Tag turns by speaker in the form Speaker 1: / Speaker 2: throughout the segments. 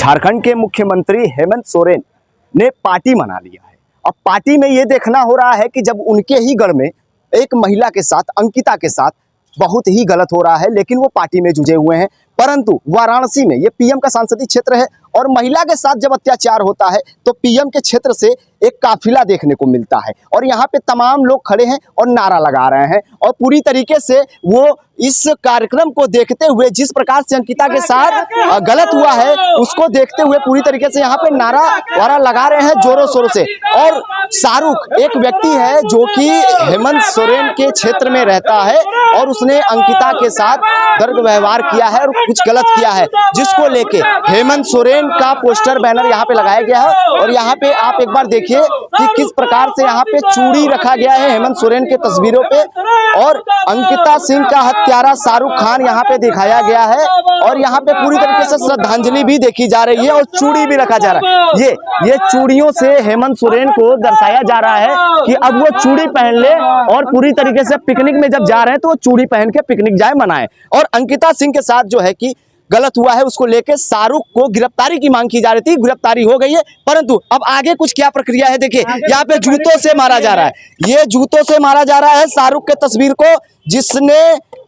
Speaker 1: झारखंड के मुख्यमंत्री हेमंत सोरेन ने पार्टी मना लिया है। अब पार्टी में ये देखना हो रहा है कि जब उनके ही गढ़ में एक महिला के साथ, अंकिता के साथ बहुत ही गलत हो रहा है, लेकिन वो पार्टी में जुझे हुए हैं। परंतु वाराणसी में ये पीएम का संसदीय क्षेत्र है और महिला के साथ जब अत्याचार होता है तो पीएम के क्षेत्र से एक काफिला देखने को मिलता है और यहाँ पे तमाम लोग खड़े हैं और नारा लगा रहे हैं और पूरी तरीके से वो इस कार्यक्रम को देखते हुए, जिस प्रकार से अंकिता के साथ गलत हुआ है उसको देखते हुए पूरी तरीके से यहाँ पे नारा वारा लगा रहे हैं जोरों शोरों से। और शाहरुख एक व्यक्ति है जो कि हेमंत सोरेन के क्षेत्र में रहता है और उसने अंकिता के साथ दुर्व्यवहार किया है और कुछ गलत किया है, जिसको लेके हेमंत सोरेन का पोस्टर बैनर यहाँ पे लगाया गया है। और यहाँ पे आप एक बार देखिए कि किस प्रकार से यहाँ पे चूड़ी रखा गया है हेमंत सोरेन के तस्वीरों पे और अंकिता सिंह का हत्यारा शाहरुख खान यहाँ पे दिखाया गया है और यहाँ पे पूरी तरीके से श्रद्धांजलि भी देखी जा रही है और चूड़ी भी रखा जा रहा है। ये चूड़ियों से हेमंत सोरेन को दर्शाया जा रहा है कि अब वो चूड़ी पहन ले और पूरी तरीके से पिकनिक में जब जा रहे हैं तो वो चूड़ी पहन के पिकनिक जाए, मनाए। और अंकिता सिंह के साथ जो है कि गलत हुआ है उसको लेकर शाहरुख को गिरफ्तारी की मांग की जा रही थी, गिरफ्तारी हो गई है। परंतु अब आगे कुछ क्या प्रक्रिया है देखिए, यहाँ पे जूतों से मारा जा रहा है, ये जूतों से मारा जा रहा है शाहरुख के तस्वीर को, जिसने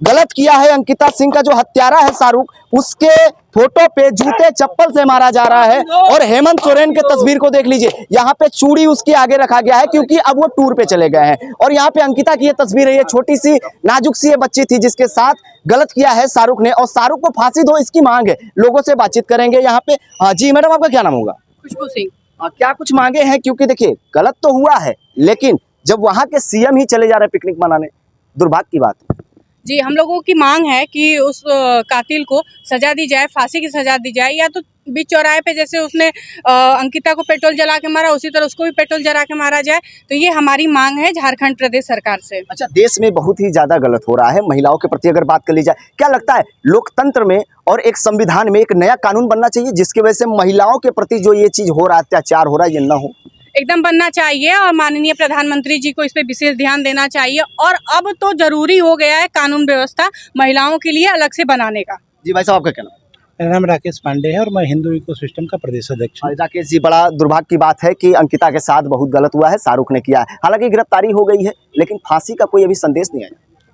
Speaker 1: गलत किया है अंकिता सिंह का जो हत्यारा है शाहरुख, उसके फोटो पे जूते चप्पल से मारा जा रहा है। और हेमंत सोरेन के तस्वीर को देख लीजिए, यहाँ पे चूड़ी उसके आगे रखा गया है क्योंकि अब वो टूर पे चले गए हैं। और यहाँ पे अंकिता की ये तस्वीर है, ये छोटी सी नाजुक सी ये बच्ची थी जिसके साथ गलत किया है शाहरुख ने और शाहरुख को फांसी दो इसकी मांग है। लोगों से बातचीत करेंगे यहाँ पे। हाँ जी मैडम, आपका क्या नाम होगा?
Speaker 2: खुशबू सिंह।
Speaker 1: क्या कुछ मांगे हैं? क्योंकि देखिए गलत तो हुआ है, लेकिन जब वहां के सीएम ही चले जा रहे हैं पिकनिक मनाने, दुर्भाग्य की बात है।
Speaker 2: जी, हम लोगों की मांग है कि उस कातिल को सजा दी जाए, फांसी की सजा दी जाए, या तो बीच चौराहे पे जैसे उसने अंकिता को पेट्रोल जला के मारा उसी तरह उसको भी पेट्रोल जला के मारा जाए। तो ये हमारी मांग है झारखंड प्रदेश सरकार से। अच्छा,
Speaker 1: देश में बहुत ही ज्यादा गलत हो रहा है महिलाओं के प्रति, अगर बात कर ली जाए, क्या लगता है लोकतंत्र में और एक संविधान में एक नया कानून बनना चाहिए जिसकी वजह से महिलाओं के प्रति जो ये चीज हो रहा है, अत्याचार हो रहा है, ये न हो?
Speaker 2: एकदम बनना चाहिए और माननीय प्रधानमंत्री जी को इस पे विशेष ध्यान देना चाहिए। और अब तो जरूरी हो गया है कानून व्यवस्था महिलाओं के लिए अलग से बनाने का।
Speaker 1: जी भाई साहब, आपका क्या नाम?
Speaker 3: मेरा नाम राकेश पांडे है और मैं हिंदू इको सिस्टम का प्रदेश अध्यक्ष हूँ।
Speaker 1: राकेश जी, बड़ा दुर्भाग्य की बात है कि अंकिता के साथ बहुत गलत हुआ है, शाहरुख ने किया है। हालांकि गिरफ्तारी हो गई है लेकिन फांसी का कोई अभी संदेश नहीं आया।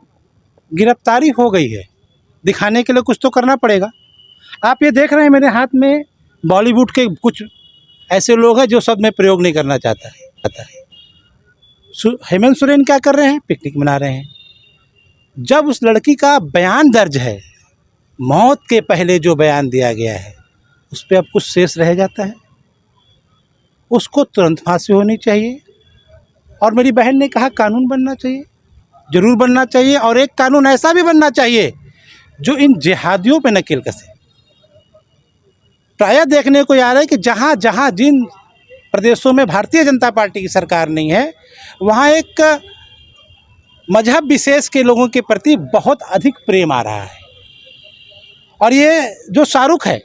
Speaker 3: गिरफ्तारी हो गई है, दिखाने के लिए कुछ तो करना पड़ेगा। आप ये देख रहे हैं मेरे हाथ में बॉलीवुड के कुछ ऐसे लोग हैं जो शब्द में प्रयोग नहीं करना चाहता है। हेमंत सोरेन क्या कर रहे हैं? पिकनिक मना रहे हैं। जब उस लड़की का बयान दर्ज है, मौत के पहले जो बयान दिया गया है, उस पर अब कुछ शेष रह जाता है, उसको तुरंत फांसी होनी चाहिए। और मेरी बहन ने कहा कानून बनना चाहिए, जरूर बनना चाहिए। और एक कानून ऐसा भी बनना चाहिए जो इन जिहादियों पे नकेल कसे। प्रायः देखने को आ रहा है कि जहाँ जहाँ जिन प्रदेशों में भारतीय जनता पार्टी की सरकार नहीं है, वहाँ एक मजहब विशेष के लोगों के प्रति बहुत अधिक प्रेम आ रहा है। और ये जो शाहरुख है,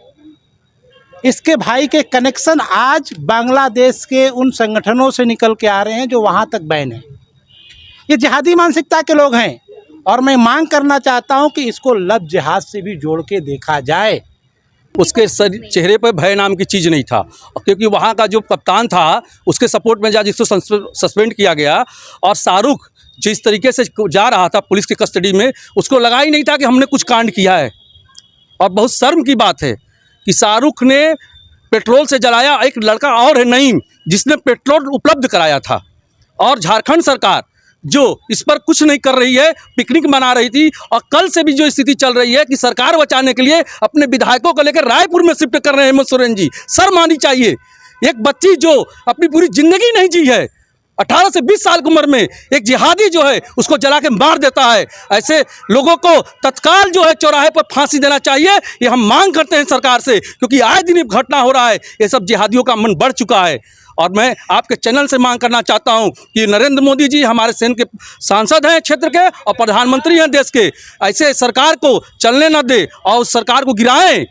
Speaker 3: इसके भाई के कनेक्शन आज बांग्लादेश के उन संगठनों से निकल के आ रहे हैं जो वहाँ तक बैन है। ये जिहादी मानसिकता के लोग हैं और मैं मांग करना चाहता हूँ कि इसको लव जिहाद से भी जोड़ के देखा जाए।
Speaker 4: उसके चेहरे पर भय नाम की चीज़ नहीं था, क्योंकि वहाँ का जो कप्तान था उसके सपोर्ट में जिसको सस्पेंड किया गया, और शाहरुख जिस तरीके से जा रहा था पुलिस की कस्टडी में, उसको लगा ही नहीं था कि हमने कुछ कांड किया है। और बहुत शर्म की बात है कि शाहरुख ने पेट्रोल से जलाया, एक लड़का और है नईम जिसने पेट्रोल उपलब्ध कराया था। और झारखंड सरकार जो इस पर कुछ नहीं कर रही है, पिकनिक मना रही थी। और कल से भी जो स्थिति चल रही है कि सरकार बचाने के लिए अपने विधायकों को लेकर रायपुर में शिफ्ट कर रहे हैं हेमंत सोरेन जी, शर्म आनी चाहिए। एक बच्ची जो अपनी पूरी जिंदगी नहीं जी है, 18 से 20 साल की उम्र में एक जिहादी जो है उसको जला के मार देता है। ऐसे लोगों को तत्काल जो है चौराहे पर फांसी देना चाहिए, ये हम मांग करते हैं सरकार से, क्योंकि आए दिन घटना हो रहा है, ये सब जिहादियों का मन बढ़ चुका है। और मैं आपके चैनल से मांग करना चाहता हूं कि नरेंद्र मोदी जी हमारे सेना के सांसद हैं क्षेत्र के और प्रधानमंत्री हैं देश के, ऐसे सरकार को चलने न दे और उस सरकार को गिराएं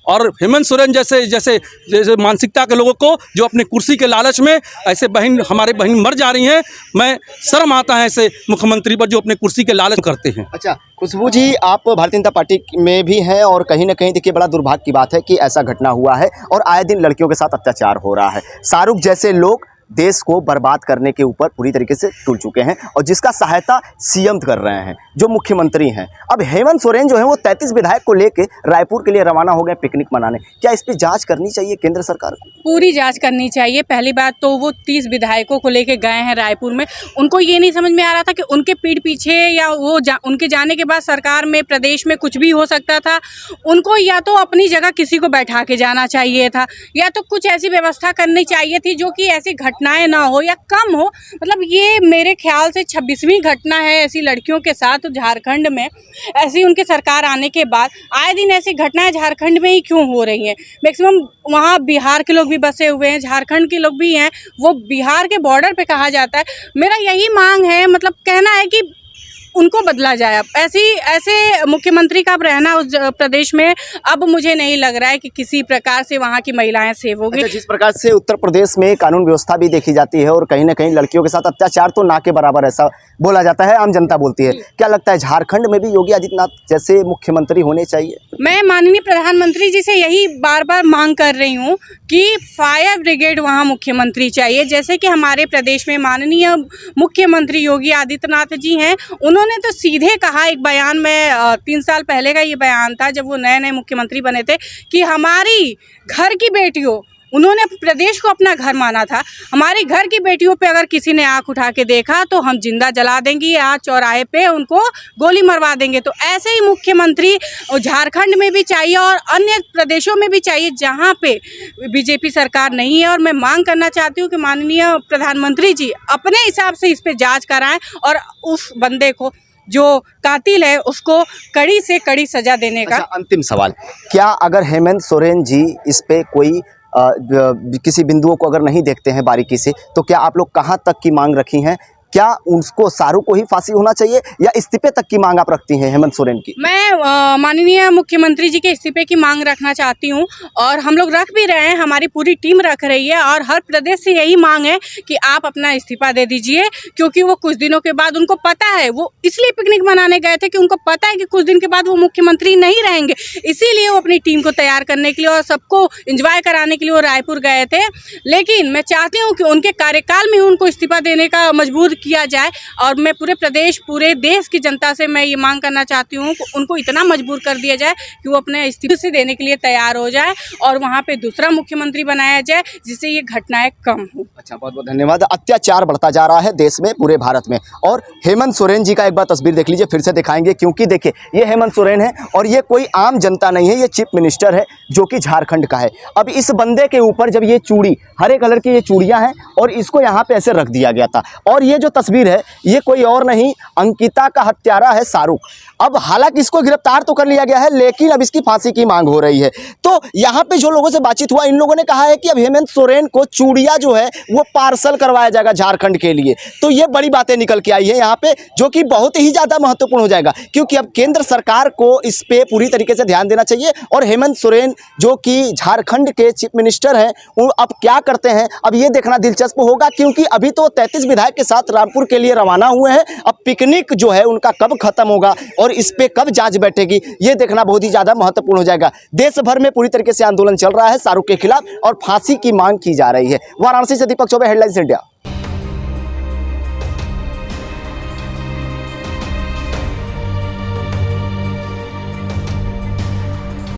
Speaker 4: और हेमंत सोरेन जैसे जैसे जैसे मानसिकता के लोगों को जो अपने कुर्सी के लालच में ऐसे हमारे बहन मर जा रही हैं, मैं शर्म आता है ऐसे मुख्यमंत्री पर जो अपने कुर्सी के लालच करते हैं।
Speaker 1: अच्छा खुशबू जी, आप भारतीय जनता पार्टी में भी हैं और कहीं ना कहीं देखिए बड़ा दुर्भाग्य की बात है कि ऐसा घटना हुआ है और आए दिन लड़कियों के साथ अत्याचार हो रहा है। शाहरुख जैसे लोग देश को बर्बाद करने के ऊपर पूरी तरीके से तुल चुके हैं और जिसका सहायता सीएम कर रहे हैं, जो मुख्यमंत्री हैं। अब हेमंत सोरेन जो है वो 33 विधायक को लेके रायपुर के लिए रवाना हो गए पिकनिक मनाने। क्या इस पर जांच करनी चाहिए केंद्र सरकार को?
Speaker 2: पूरी जांच करनी चाहिए। पहली बात तो वो 30 विधायकों को लेके गए हैं रायपुर में, उनको ये नहीं समझ में आ रहा था कि उनके पीठ पीछे या वो उनके जाने के बाद सरकार में प्रदेश में कुछ भी हो सकता था। उनको या तो अपनी जगह किसी को बैठा के जाना चाहिए था या तो कुछ ऐसी व्यवस्था करनी चाहिए थी जो कि ऐसी घटनाएं ना हो या कम हो। मतलब ये मेरे ख्याल से 26वीं घटना है ऐसी लड़कियों के साथ झारखंड में। ऐसी उनके सरकार आने के बाद आए दिन ऐसी घटनाएं झारखंड में ही क्यों हो रही हैं? मैक्सिमम वहाँ बिहार के लोग भी बसे हुए हैं, झारखंड के लोग भी हैं, वो बिहार के बॉर्डर पे कहा जाता है। मेरा यही मांग है, मतलब कहना है कि उनको बदला जाए। अब ऐसे मुख्यमंत्री का अब रहना उस प्रदेश में अब मुझे नहीं लग रहा है कि किसी प्रकार से वहाँ की महिलाएं सेव होगी।
Speaker 1: अच्छा, जिस प्रकार से उत्तर प्रदेश में कानून व्यवस्था भी देखी जाती है और कहीं ना कहीं लड़कियों के साथ अत्याचार तो ना के बराबर ऐसा बोला जाता है, आम जनता बोलती है, क्या लगता है झारखंड में भी योगी आदित्यनाथ जैसे मुख्यमंत्री होने चाहिए?
Speaker 2: मैं माननीय प्रधानमंत्री जी से यही बार बार मांग कर रही हूँ कि फायर ब्रिगेड वहाँ मुख्यमंत्री चाहिए। जैसे कि हमारे प्रदेश में माननीय मुख्यमंत्री योगी आदित्यनाथ जी हैं, उन्होंने तो सीधे कहा एक बयान में, 3 साल पहले का ये बयान था जब वो नए नए मुख्यमंत्री बने थे, कि हमारी घर की बेटियों, उन्होंने प्रदेश को अपना घर माना था, हमारी घर की बेटियों पे अगर किसी ने आंख उठा के देखा तो हम जिंदा जला देंगे या चौराहे पे उनको गोली मरवा देंगे। तो ऐसे ही मुख्यमंत्री झारखंड में भी चाहिए और अन्य प्रदेशों में भी चाहिए जहां पे बीजेपी सरकार नहीं है। और मैं मांग करना चाहती हूं कि माननीय प्रधानमंत्री जी अपने हिसाब से इस पे जांच कराएं और उस बंदे को, जो कातिल है, उसको कड़ी से कड़ी सजा देने का।
Speaker 1: अच्छा, अंतिम सवाल, क्या अगर हेमंत सोरेन जी इस पे कोई किसी बिंदुओं को अगर नहीं देखते हैं बारीकी से, तो क्या आप लोग कहां तक की मांग रखी हैं? क्या उसको शाहरुख को ही फांसी होना चाहिए या इस्तीफे तक की मांग आप रखती हैं हेमंत सोरेन की?
Speaker 2: मैं माननीय मुख्यमंत्री जी के इस्तीफे की मांग रखना चाहती हूं और हम लोग रख भी रहे हैं, हमारी पूरी टीम रख रही है और हर प्रदेश से यही मांग है कि आप अपना इस्तीफा दे दीजिए। क्योंकि वो कुछ दिनों के बाद, उनको पता है, वो इसलिए पिकनिक मनाने गए थे कि उनको पता है कि कुछ दिन के बाद वो मुख्यमंत्री नहीं रहेंगे, इसीलिए वो अपनी टीम को तैयार करने के लिए और सबको एंजॉय कराने के लिए वो रायपुर गए थे। लेकिन मैं चाहती हूँ कि उनके कार्यकाल में उनको इस्तीफा देने का मजबूर किया जाए और मैं पूरे प्रदेश, पूरे देश की जनता से मैं ये मांग करना चाहती हूँ कि उनको इतना मजबूर कर दिया जाए कि वो अपने इस्तीफे से देने के लिए तैयार हो जाए और वहाँ पे दूसरा मुख्यमंत्री बनाया जाए जिससे ये घटनाएं कम हो।
Speaker 1: अच्छा, बहुत बहुत धन्यवाद। अत्याचार बढ़ता जा रहा है देश में, पूरे भारत में, और हेमंत सोरेन जी का एक बार तस्वीर देख लीजिए, फिर से दिखाएंगे, क्योंकि देखिए ये हेमंत सोरेन है और ये कोई आम जनता नहीं है, ये चीफ मिनिस्टर है जो कि झारखंड का है। अब इस बंदे के ऊपर जब ये चूड़ी, हरे कलर की ये चूड़ियां हैं और इसको यहाँ पे ऐसे रख दिया गया था, और ये जो तस्वीर है ये कोई और नहीं, अंकिता का हत्यारा है शाहरुख। अब हालांकि इसको गिरफ्तार तो कर लिया गया है लेकिन अब इसकी फांसी की मांग हो रही है। तो यहाँ पे जो लोगों से बातचीत हुआ, इन लोगों ने कहा है कि अब हेमंत सोरेन को चूड़िया जो है वो पार्सल करवाया जाएगा झारखंड के लिए। तो ये बड़ी बातें निकल के आई है यहाँ पे, जो कि बहुत ही ज़्यादा महत्वपूर्ण हो जाएगा, क्योंकि अब केंद्र सरकार को इस पे पूरी तरीके से ध्यान देना चाहिए। और हेमंत सोरेन जो कि झारखंड के चीफ मिनिस्टर हैं, वो अब क्या करते हैं अब ये देखना दिलचस्प होगा, क्योंकि अभी तो 33 विधायक के साथ रामपुर के लिए रवाना हुए हैं। अब पिकनिक जो है उनका कब खत्म होगा और इस पे कब जांच बैठेगी, ये देखना बहुत ही ज़्यादा महत्वपूर्ण हो जाएगा। देश भर में पूरी तरीके से आंदोलन चल रहा है शाहरुख के खिलाफ और फांसी की मांग की जा रही है। वाराणसी से दीपक चौबे, हेडलाइंस इंडिया।